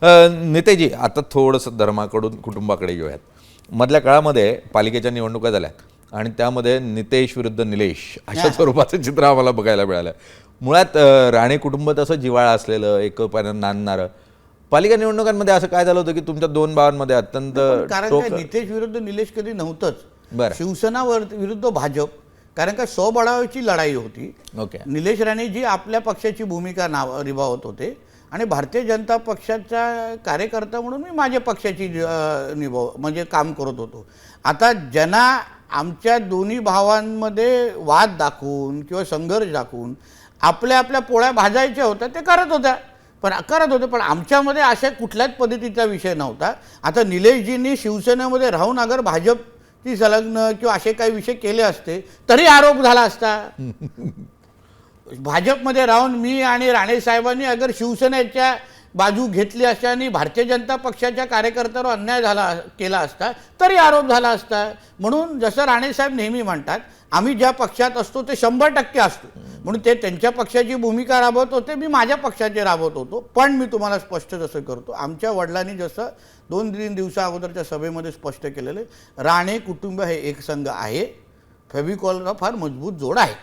नेतेजी, आता थोडंसं धर्माकडून कुटुंबाकडे घेऊयात. मधल्या काळामध्ये पालिकेच्या निवडणुका झाल्यात आणि त्यामध्ये नितेश विरुद्ध निलेश अशा स्वरूपाचं चित्र आम्हाला बघायला मिळालं. मुळात राणे कुटुंब तसं जिव्हाळा असलेलं, एकोप्यानं नांदणारं. पालिका निवडणुकांमध्ये असं काय झालं होतं की तुमच्या दोन भावांमध्ये अत्यंत कारण काय नितेश विरुद्ध निलेश कधी नव्हतंच. बरं. शिवसेना विरुद्ध भाजप, कारण का स्वबळावाची लढाई होती. ओके. निलेश राणेजी आपल्या पक्षाची भूमिका निभावत होते आणि भारतीय जनता पक्षाचा कार्यकर्ता म्हणून मी माझ्या पक्षाची म्हणजे काम करत होतो. आता ज्यांना आमच्या दोन्ही भावांमध्ये वाद दाखवून किंवा संघर्ष दाखवून आपल्या आपल्या पोळ्या भाजायच्या होत्या ते करत होते, पण आमच्यामध्ये अशा कुठल्याच पद्धतीचा विषय नव्हता. आता निलेशजींनी शिवसेनेमध्ये राहून अगर भाजपची संलग्न किंवा असे काही विषय केले असते तरी आरोप झाला असता. भाजपमध्ये राहून मी आणि राणे साहेबांनी अगर शिवसेनेच्या बाजू घेतली असता आणि भारतीय जनता पक्षाच्या कार्यकर्त्यावर अन्याय केला असता तरी आरोप झाला असता. म्हणून जसं राणे साहेब नेहमी म्हणतात, आम्ही ज्या पक्षात असतो ते 100% असतो. म्हणून ते त्यांच्या पक्षाची भूमिका राबवत होते, मी माझ्या पक्षाची राबवत होतो. पण मी तुम्हाला स्पष्ट जसं करतो, आमच्या वडिलांनी जसं 2-3 दिवसा अगोदरच्या सभेमध्ये स्पष्ट केलेलं, राणे कुटुंब हे एक संघ आहे, फेविकॉलला फार मजबूत जोड आहे.